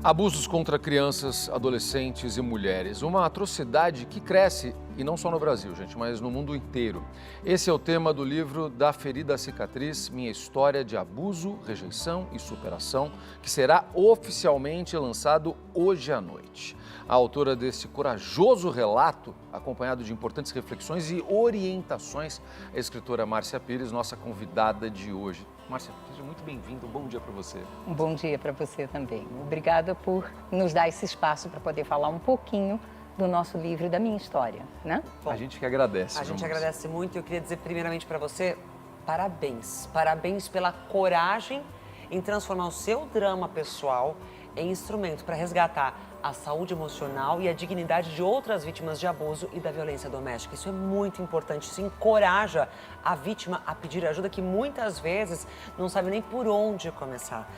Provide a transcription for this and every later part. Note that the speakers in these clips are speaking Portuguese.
Abusos contra crianças, adolescentes e mulheres. Uma atrocidade que cresce, e não só no Brasil, gente, mas no mundo inteiro. Esse é o tema do livro Da Ferida à Cicatriz, Minha História de Abuso, Rejeição e Superação, que será oficialmente lançado hoje à noite. A autora desse corajoso relato, acompanhado de importantes reflexões e orientações, é a escritora Márcia Pires, nossa convidada de hoje. Márcia, seja muito bem-vinda, um bom dia para você. Um bom dia para você também. Obrigada por nos dar esse espaço para poder falar um pouquinho do nosso livro e da minha história, né? Bom, a gente que agradece. A gente agradece muito. Eu queria dizer primeiramente para você, parabéns. Parabéns pela coragem em transformar o seu drama pessoal em instrumento para resgatar a saúde emocional e a dignidade de outras vítimas de abuso e da violência doméstica. Isso é muito importante, isso encoraja a vítima a pedir ajuda, que muitas vezes não sabe nem por onde começar.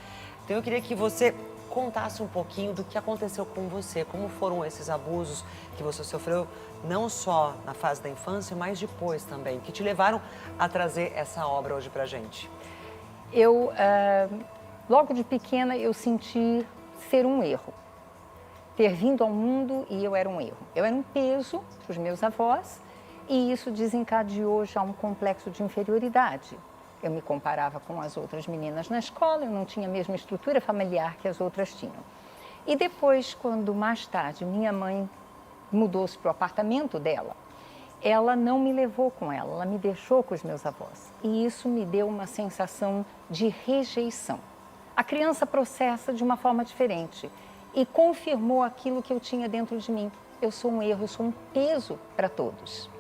Então eu queria que você contasse um pouquinho do que aconteceu com você, como foram esses abusos que você sofreu, não só na fase da infância, mas depois também, que te levaram a trazer essa obra hoje pra gente. Logo de pequena, eu senti ser um erro. Ter vindo ao mundo e eu era um erro. Eu era um peso para os meus avós e isso desencadeou já um complexo de inferioridade. Eu me comparava com as outras meninas na escola, eu não tinha a mesma estrutura familiar que as outras tinham. E depois, quando mais tarde minha mãe mudou-se para o apartamento dela, ela não me levou com ela me deixou com os meus avós. E isso me deu uma sensação de rejeição. A criança processa de uma forma diferente e confirmou aquilo que eu tinha dentro de mim. Eu sou um erro, eu sou um peso para todos.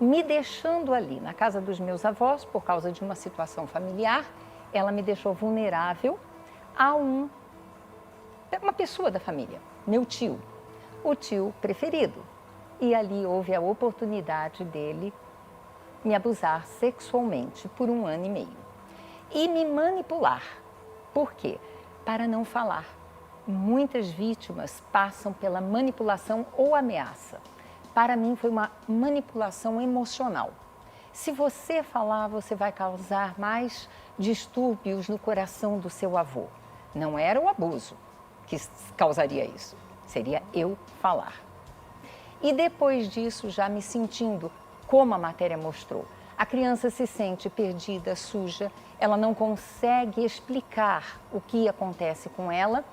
Me deixando ali na casa dos meus avós, por causa de uma situação familiar, ela me deixou vulnerável a uma pessoa da família, meu tio, o tio preferido. E ali houve a oportunidade dele me abusar sexualmente por 1 ano e meio. E me manipular. Por quê? Para não falar. Muitas vítimas passam pela manipulação ou ameaça. Para mim foi uma manipulação emocional. Se você falar, você vai causar mais distúrbios no coração do seu avô. Não era o abuso que causaria isso, seria eu falar. E depois disso, já me sentindo, como a matéria mostrou, a criança se sente perdida, suja, ela não consegue explicar o que acontece com ela.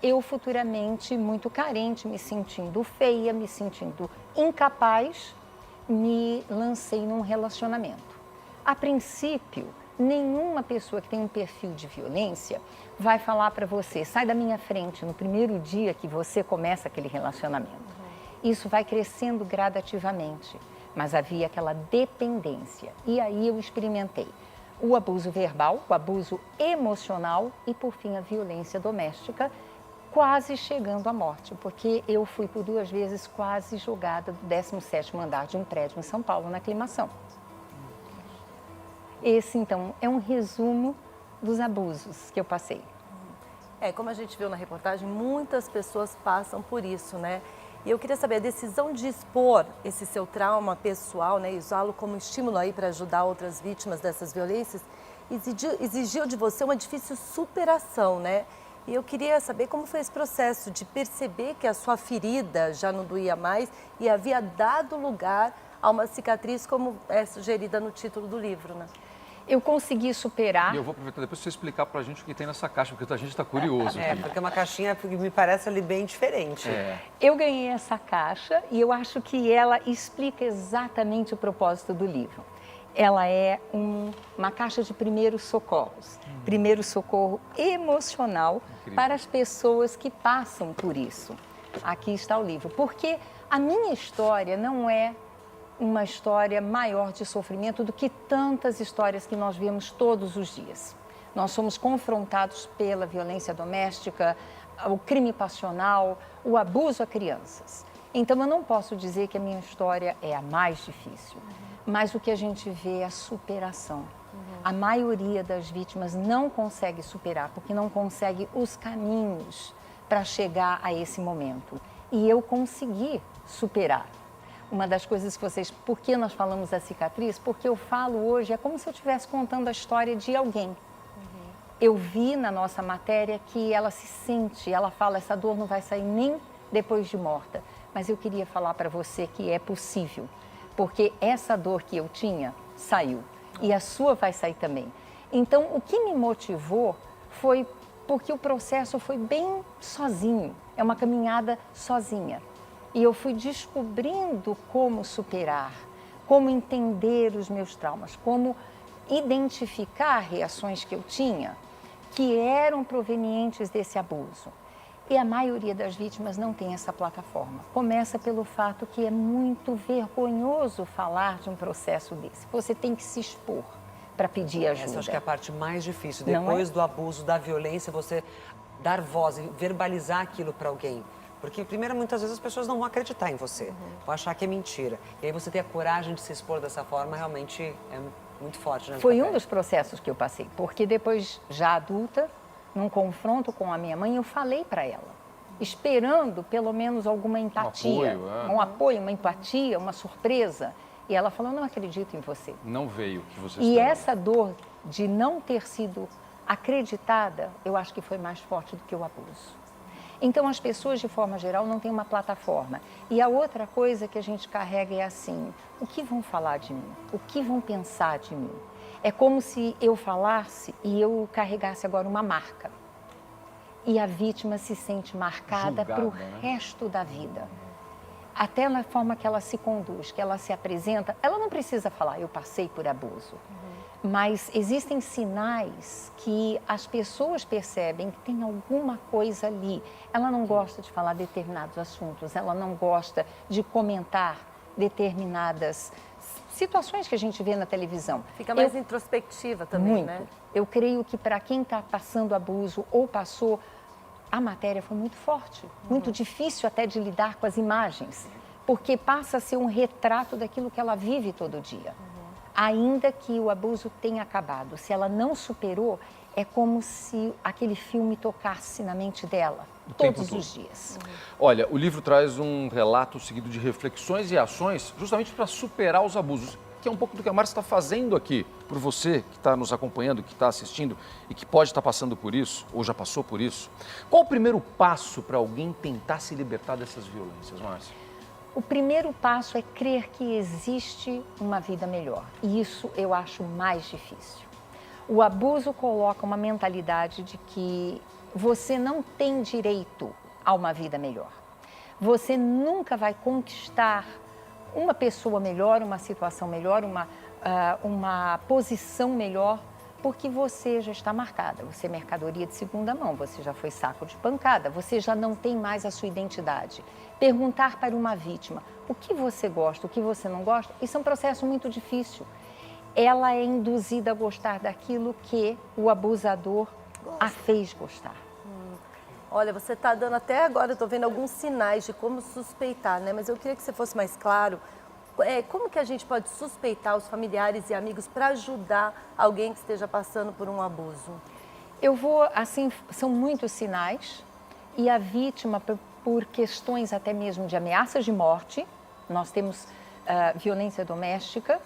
Eu futuramente muito carente, me sentindo feia, me sentindo incapaz, me lancei num relacionamento. A princípio, nenhuma pessoa que tem um perfil de violência vai falar para você, sai da minha frente no primeiro dia que você começa aquele relacionamento. Isso vai crescendo gradativamente, mas havia aquela dependência. E aí eu experimentei o abuso verbal, o abuso emocional e, por fim, a violência doméstica, quase chegando à morte, porque eu fui por 2 vezes quase jogada do 17º andar de um prédio em São Paulo, na Aclimação. Esse, então, é um resumo dos abusos que eu passei. Como a gente viu na reportagem, muitas pessoas passam por isso, né? E eu queria saber, a decisão de expor esse seu trauma pessoal, né, e usá-lo como estímulo aí para ajudar outras vítimas dessas violências, exigiu de você uma difícil superação, né? E eu queria saber como foi esse processo de perceber que a sua ferida já não doía mais e havia dado lugar a uma cicatriz como é sugerida no título do livro, né? Eu consegui superar. E eu vou aproveitar depois para você explicar para a gente o que tem nessa caixa, porque a gente está curioso. Porque é uma caixinha que me parece ali bem diferente. Eu ganhei essa caixa e eu acho que ela explica exatamente o propósito do livro. Ela é uma caixa de primeiros socorros, primeiro socorro emocional. Incrível. Para as pessoas que passam por isso. Aqui está o livro, porque a minha história não é uma história maior de sofrimento do que tantas histórias que nós vemos todos os dias. Nós somos confrontados pela violência doméstica, o crime passional, o abuso a crianças. Então eu não posso dizer que a minha história é a mais difícil, mas o que a gente vê é a superação. A maioria das vítimas não consegue superar, porque não consegue os caminhos para chegar a esse momento. E eu consegui superar. Uma das coisas que vocês... Por que nós falamos da cicatriz? Porque eu falo hoje, é como se eu estivesse contando a história de alguém. eu vi na nossa matéria que ela se sente, ela fala, essa dor não vai sair nem depois de morta. Mas eu queria falar para você que é possível, porque essa dor que eu tinha saiu e a sua vai sair também. Então, o que me motivou foi porque o processo foi bem sozinho, é uma caminhada sozinha. E eu fui descobrindo como superar, como entender os meus traumas, como identificar reações que eu tinha que eram provenientes desse abuso. E a maioria das vítimas não tem essa plataforma. Começa pelo fato que é muito vergonhoso falar de um processo desse. Você tem que se expor para pedir ajuda. Essa acho que é a parte mais difícil. Não Depois é? do abuso, da violência, você dar voz, verbalizar aquilo para alguém. Porque, primeiro, muitas vezes as pessoas não vão acreditar em você, vão achar que é mentira. E aí você ter a coragem de se expor dessa forma realmente é muito forte, né? Foi um dos processos que eu passei, porque depois, já adulta, num confronto com a minha mãe, eu falei para ela, esperando pelo menos alguma empatia, um apoio, uma empatia, uma surpresa. E ela falou, não acredito em você. Não veio o que você E esperava. essa dor de não ter sido acreditada, eu acho que foi mais forte do que o abuso. Então, as pessoas, de forma geral, não têm uma plataforma. E a outra coisa que a gente carrega é assim, o que vão falar de mim? O que vão pensar de mim? É como se eu falasse e eu carregasse agora uma marca. E a vítima se sente marcada para o resto da vida. Até na forma que ela se conduz, que ela se apresenta, ela não precisa falar, eu passei por abuso. Mas existem sinais que as pessoas percebem que tem alguma coisa ali. Ela não gosta de falar determinados assuntos, ela não gosta de comentar determinadas situações que a gente vê na televisão. Fica mais introspectiva também, muito. né? Eu creio que para quem está passando abuso ou passou, a matéria foi muito forte, muito difícil até de lidar com as imagens, porque passa a ser um retrato daquilo que ela vive todo dia. Ainda que o abuso tenha acabado, se ela não superou, é como se aquele filme tocasse na mente dela, todos os dias. Olha, o livro traz um relato seguido de reflexões e ações justamente para superar os abusos, que é um pouco do que a Márcia está fazendo aqui, por você que está nos acompanhando, que está assistindo e que pode estar passando por isso, ou já passou por isso. Qual o primeiro passo para alguém tentar se libertar dessas violências, Márcia? O primeiro passo é crer que existe uma vida melhor. E isso eu acho mais difícil. O abuso coloca uma mentalidade de que você não tem direito a uma vida melhor. Você nunca vai conquistar uma pessoa melhor, uma situação melhor, uma posição melhor, porque você já está marcada. Você é mercadoria de segunda mão, você já foi saco de pancada, você já não tem mais a sua identidade. Perguntar para uma vítima o que você gosta, o que você não gosta, isso é um processo muito difícil. Ela é induzida a gostar daquilo que o abusador a fez gostar. Olha, você está dando até agora, eu estou vendo alguns sinais de como suspeitar, né? Mas eu queria que você fosse mais claro. Como que a gente pode suspeitar os familiares e amigos para ajudar alguém que esteja passando por um abuso? Eu vou, assim, são muitos sinais e a vítima, por questões até mesmo de ameaças de morte, nós temos violência doméstica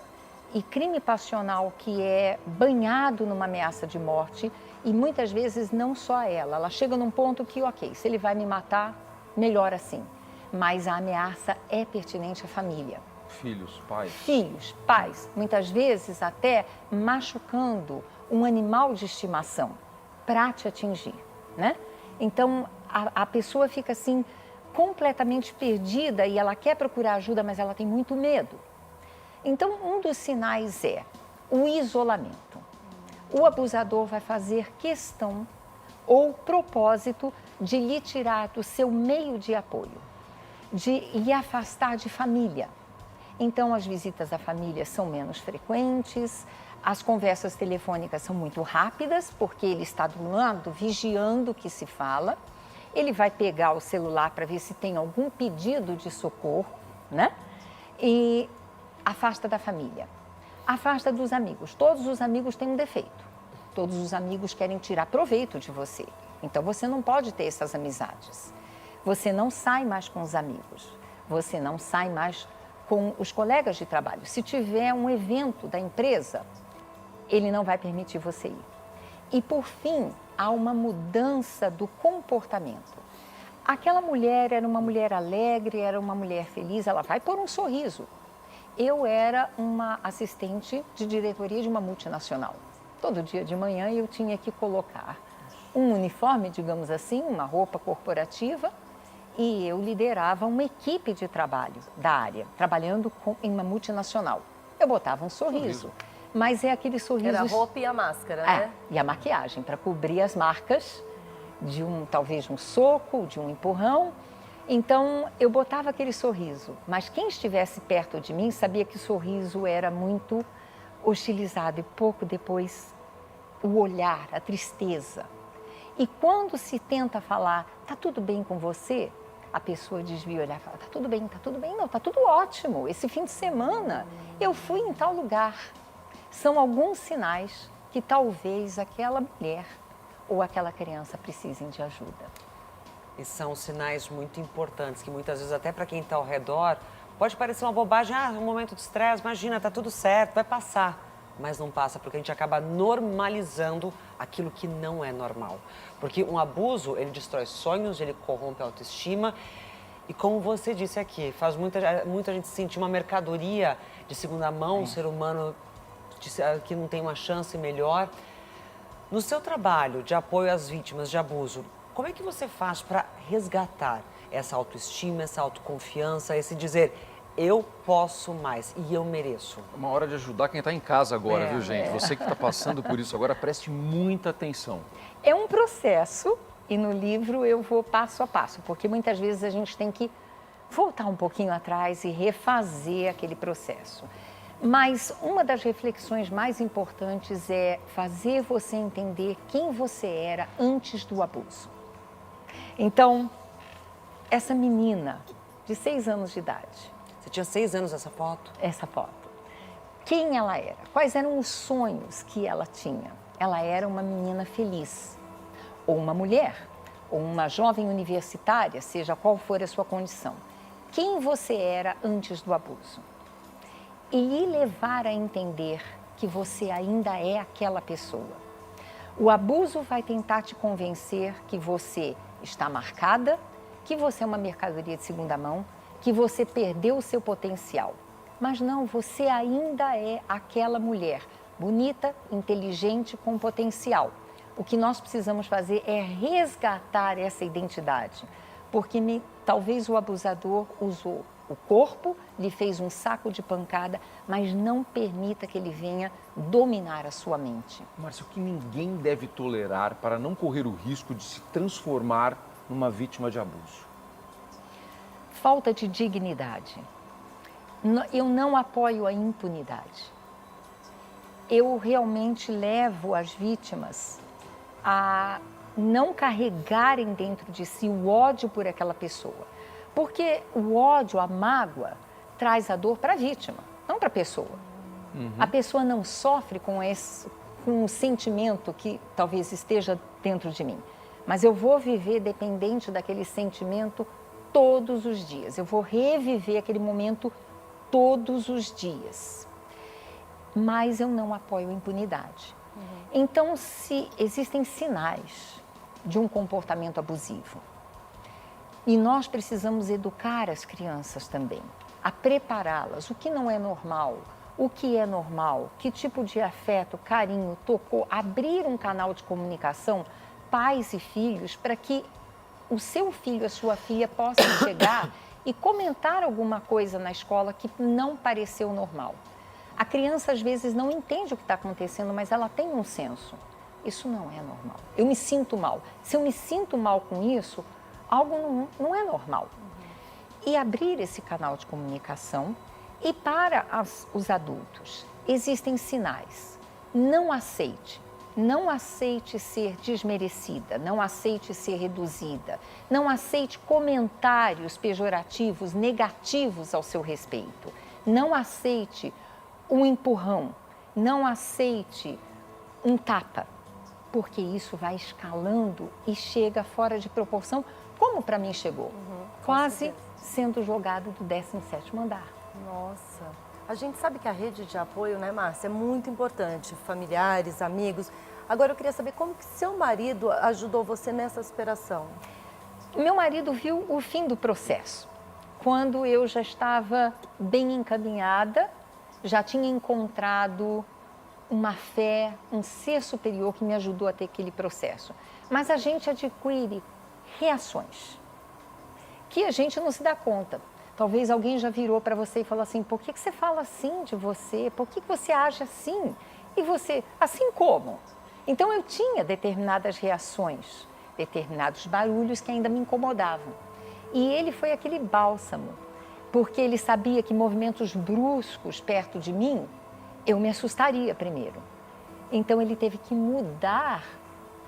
e crime passional que é banhado numa ameaça de morte e muitas vezes não só ela chega num ponto que, ok, se ele vai me matar, melhor assim, mas a ameaça é pertinente à família. Filhos, pais. Filhos, pais, muitas vezes até machucando um animal de estimação para te atingir, né? Então, a pessoa fica assim completamente perdida e ela quer procurar ajuda, mas ela tem muito medo. Então, um dos sinais é o isolamento. O abusador vai fazer questão ou propósito de lhe tirar do seu meio de apoio, de lhe afastar de família. Então, as visitas à família são menos frequentes, as conversas telefônicas são muito rápidas, porque ele está do lado vigiando o que se fala. Ele vai pegar o celular para ver se tem algum pedido de socorro, né? E afasta da família, afasta dos amigos. Todos os amigos têm um defeito, todos os amigos querem tirar proveito de você. Então, você não pode ter essas amizades. Você não sai mais com os amigos, você não sai mais com os colegas de trabalho. Se tiver um evento da empresa, ele não vai permitir você ir. E, por fim, há uma mudança do comportamento. Aquela mulher era uma mulher alegre, era uma mulher feliz, ela vai pôr um sorriso. Eu era uma assistente de diretoria de uma multinacional. Todo dia de manhã eu tinha que colocar um uniforme, digamos assim, uma roupa corporativa, e eu liderava uma equipe de trabalho da área, trabalhando em uma multinacional. Eu botava um sorriso, mas é aquele sorriso... Era a roupa e a máscara, né? E a maquiagem, para cobrir as marcas de talvez um soco, de um empurrão. Então, eu botava aquele sorriso, mas quem estivesse perto de mim sabia que o sorriso era muito hostilizado, e pouco depois o olhar, a tristeza. E quando se tenta falar, tá tudo bem com você? A pessoa desvia o olhar e fala, tá tudo bem, tá tudo bem? Não, tá tudo ótimo. Esse fim de semana eu fui em tal lugar. São alguns sinais que talvez aquela mulher ou aquela criança precisem de ajuda. E são sinais muito importantes, que muitas vezes até para quem está ao redor, pode parecer uma bobagem, um momento de estresse, imagina, tá tudo certo, vai passar. Mas não passa, porque a gente acaba normalizando aquilo que não é normal. Porque um abuso, ele destrói sonhos, ele corrompe a autoestima. E como você disse aqui, faz muita gente sentir uma mercadoria de segunda mão, um ser humano que não tem uma chance melhor. No seu trabalho de apoio às vítimas de abuso, como é que você faz para resgatar essa autoestima, essa autoconfiança, esse dizer, eu posso mais e eu mereço? É uma hora de ajudar quem está em casa agora, viu, gente? Você que está passando por isso agora, preste muita atenção. É um processo e no livro eu vou passo a passo, porque muitas vezes a gente tem que voltar um pouquinho atrás e refazer aquele processo. Mas uma das reflexões mais importantes é fazer você entender quem você era antes do abuso. Então, essa menina de 6 anos de idade. Você tinha 6 anos essa foto? Essa foto. Quem ela era? Quais eram os sonhos que ela tinha? Ela era uma menina feliz, ou uma mulher, ou uma jovem universitária, seja qual for a sua condição. Quem você era antes do abuso? E lhe levar a entender que você ainda é aquela pessoa. O abuso vai tentar te convencer que você está marcada, que você é uma mercadoria de segunda mão, que você perdeu o seu potencial. Mas não, você ainda é aquela mulher bonita, inteligente, com potencial. O que nós precisamos fazer é resgatar essa identidade, porque talvez o abusador usou o corpo, lhe fez um saco de pancada, mas não permita que ele venha dominar a sua mente. Márcia, o que ninguém deve tolerar para não correr o risco de se transformar numa vítima de abuso? Falta de dignidade. Eu não apoio a impunidade. Eu realmente levo as vítimas a não carregarem dentro de si o ódio por aquela pessoa. Porque o ódio, a mágoa, traz a dor para a vítima, não para a pessoa. A pessoa não sofre com o sentimento que talvez esteja dentro de mim. Mas eu vou viver dependente daquele sentimento todos os dias. Eu vou reviver aquele momento todos os dias. Mas eu não apoio a impunidade. Então, se existem sinais de um comportamento abusivo, e nós precisamos educar as crianças também, a prepará-las, o que não é normal, o que é normal, que tipo de afeto, carinho, tocou, abrir um canal de comunicação, pais e filhos, para que o seu filho, a sua filha possam chegar e comentar alguma coisa na escola que não pareceu normal. A criança às vezes não entende o que está acontecendo, mas ela tem um senso. Isso não é normal. Eu me sinto mal. Se eu me sinto mal com isso, algo não é normal. E abrir esse canal de comunicação. E para os adultos, existem sinais. Não aceite. Não aceite ser desmerecida, não aceite ser reduzida, não aceite comentários pejorativos, negativos ao seu respeito. Não aceite um empurrão, não aceite um tapa, porque isso vai escalando e chega fora de proporção, como para mim chegou, quase sendo jogado do 17º andar. Nossa, a gente sabe que a rede de apoio, né, Márcia, é muito importante, familiares, amigos. Agora eu queria saber como que seu marido ajudou você nessa superação. Meu marido viu o fim do processo. Quando eu já estava bem encaminhada, já tinha encontrado uma fé, um ser superior que me ajudou a ter aquele processo. Mas a gente adquire reações que a gente não se dá conta. Talvez alguém já virou para você e falou assim, por que você fala assim de você? Por que você age assim? E você, assim como? Então eu tinha determinadas reações, determinados barulhos que ainda me incomodavam. E ele foi aquele bálsamo, porque ele sabia que movimentos bruscos perto de mim, eu me assustaria primeiro. Então ele teve que mudar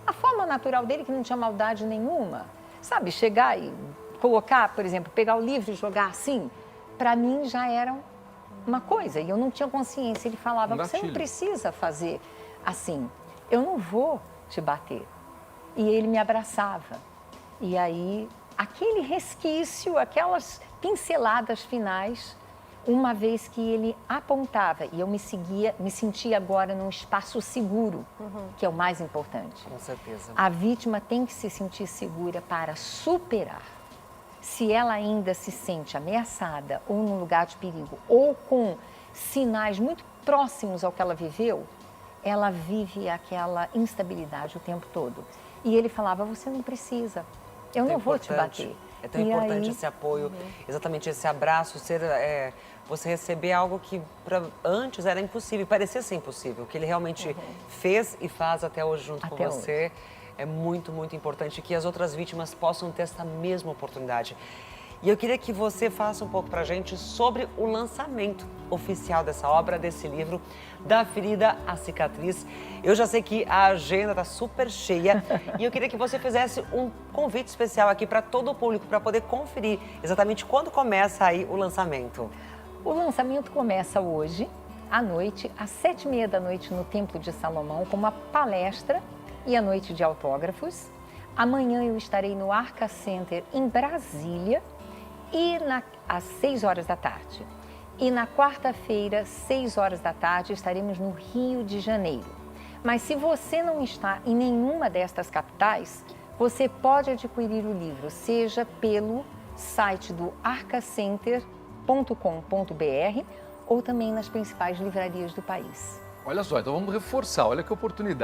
a forma natural dele, que não tinha maldade nenhuma. Sabe, chegar e colocar, por exemplo, pegar o livro e jogar assim, para mim já era uma coisa, e eu não tinha consciência. Ele falava, você não precisa fazer assim, eu não vou te bater. E ele me abraçava. E aí, aquele resquício, aquelas pinceladas finais, uma vez que ele apontava e eu me sentia agora num espaço seguro, que é o mais importante. Com certeza. A vítima tem que se sentir segura para superar. Se ela ainda se sente ameaçada ou num lugar de perigo ou com sinais muito próximos ao que ela viveu, ela vive aquela instabilidade o tempo todo. E ele falava, você não precisa, eu não vou te bater. É tão importante esse apoio, exatamente esse abraço, você receber algo que antes era impossível, parecia ser impossível, que ele realmente fez e faz até hoje junto com você. É muito, muito importante que as outras vítimas possam ter essa mesma oportunidade. E eu queria que você falasse um pouco pra gente sobre o lançamento oficial dessa obra, desse livro, Da Ferida à Cicatriz. Eu já sei que a agenda tá super cheia e eu queria que você fizesse um convite especial aqui para todo o público, para poder conferir exatamente quando começa aí o lançamento. O lançamento começa hoje, à noite, às 7h30 da noite, no Templo de Salomão, com uma palestra e a noite de autógrafos. Amanhã eu estarei no Arca Center, em Brasília, e às 6 horas da tarde. E na quarta-feira, 6 horas da tarde, estaremos no Rio de Janeiro. Mas se você não está em nenhuma destas capitais, você pode adquirir o livro, seja pelo site do arcacenter.com.br ou também nas principais livrarias do país. Olha só, então vamos reforçar, olha que oportunidade.